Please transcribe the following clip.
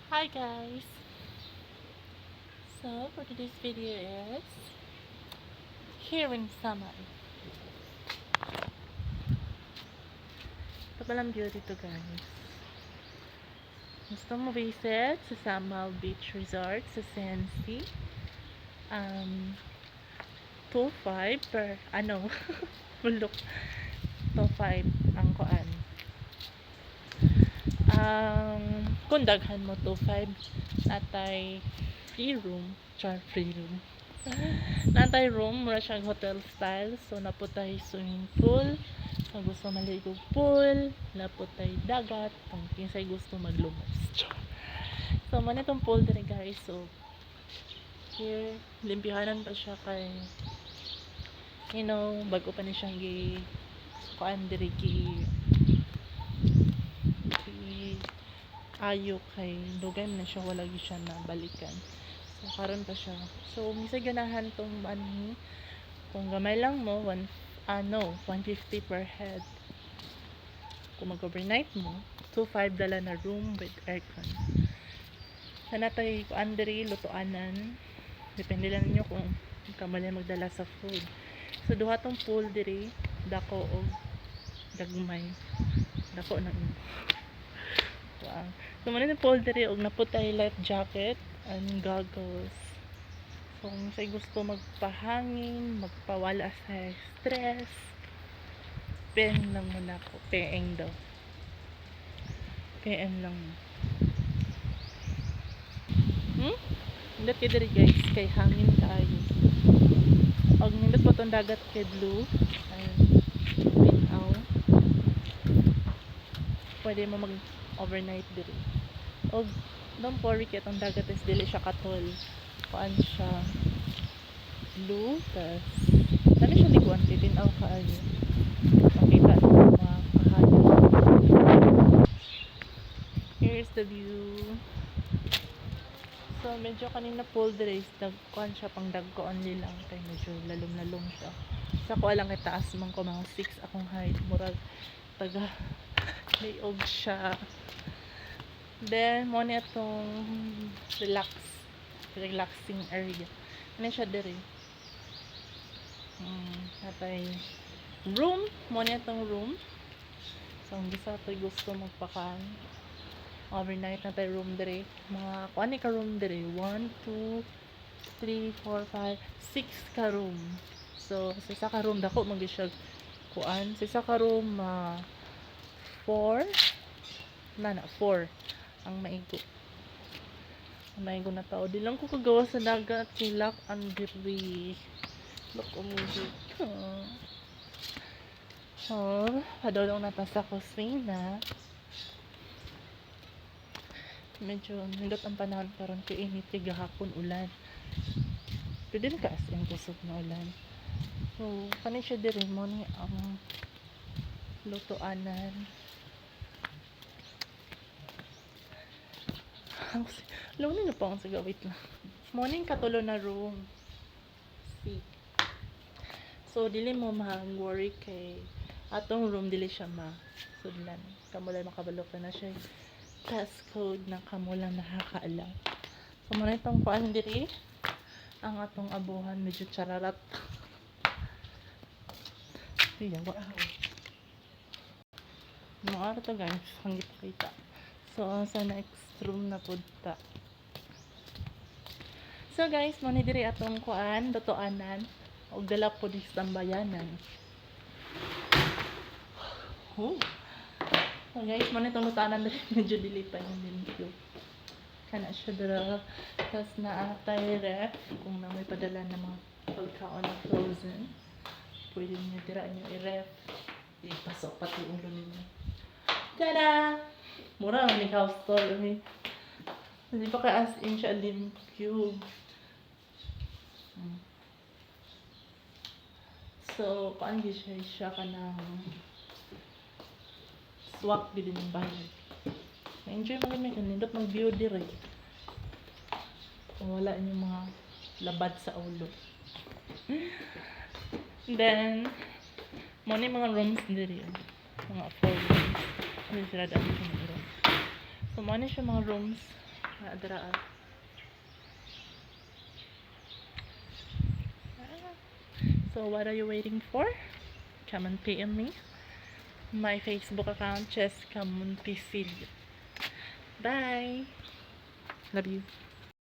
Hi guys! So for today's video is here in Samar. Ito palang view dito guys. Gusto mo visit sa Samal Beach Resort sa Sensi? 2.5 per bulok 2.5 ang kuan. Kung daghan mo 2.5 natay free room. Natay room, mura siyang hotel style. So, naputay swimming pool. Kung gusto maligo pool, naputay dagat. Kung kinsay gusto maglumos. So, man itong pool din guys. So, here, limpihanan pa siya kay bago pa ni siyang kuan diri ayo kay dugay na siya wala gyud siya na balikan. So karon pa siya. So misay ganahan tong anhi kung gamay lang mo 150 per head. Kung mag-overnight mo 2.5 dala na room with aircon. Sana tay kuan diri lutoanan. Depende lang ninyo kung kamali magdala sa food. So duha tong pool diri dako og dagmay. Dako na wow. So, muna yung pool diri og naputay life jacket and goggles. So, kung sa'y gusto magpahangin, magpawala sa stress, pen lang muna ako. Peeng daw. PM lang. Nindot kayo diri guys, kay hangin tayo. Og nindot po itong dagat kay blue. Ayun. Pinaw. Pwede mo mag-overnight diri. Og don't worry kaya itong dagat is dili siya katol. Kuan siya blue, tas dami siya liguan, titinaw kaayo. Makita ng mga kahayan. Here's the view. So medyo kanina pool diri is kuan siya pang dagko only lang kay medyo lalom-lalom siya. Sa ko lang kay taas man ko mga 6 akong height, murag taga layog siya. Then, mo na itong relaxing area. Ano siya diri? Natay room. Mo na itong room. So, ang bisa ito gusto magpakan. Overnight natay room diri. Mga, kuan ka room diri? 1, 2, 3, 4, 5, 6 ka room. So, sa isa ka room, dako mag-siya kuan. Sa isa ka room, 4 ang maigo. Ang maigo na tao. Di lang ko kagawa sa dagat. Kilak ang diri. Look o music. Padolong na ta sa kusina. Medyo nindot ang panahon karon kay init kay gahapon ulan. Pwede na kaas yung kusog na ulan. So, kanay siya diri mo ni ang lutoanan. Luni na po ang sigaw. Wait lang. Morning katulo na room. See. So, dili mo mag-worry kay atong room dili siya sudlan. Kamo lang makabalok na siya. Task code na kamo lang nakakaalam. So, muna itong kuan diri. Ang atong abuhan medyo chararat. Yan, wow. Mga araw to guys. Hangit kita. So, sa next room na punta. So guys, muna diri atong kuan, lutoanan og dala po di sambayanan. So guys, muna itong lutoanan diri medyo dili pa yung limpyo. Kana siya dira tas naatay ref kung na may padala na mga pagkaon na frozen. Pwede niyo dira niyo i-ref. Ipasok pati ulo niyo. Tada! Mura ang house store ni. Hindi pa ka as in siya limpyo. So, kuan gi siya kanang swak gid ng bahay. Na-enjoy mo kami kanindot mag view dire. Kung wala yung mga labad sa ulo. Then, mo ni mga rooms dire. Mga 4 rooms. Hindi sila dami sa room. So, mo ni siya mga rooms. Adra. So what are you waiting for? Come and PM me. My Facebook account, Jessica Montisilio. Bye. Love you.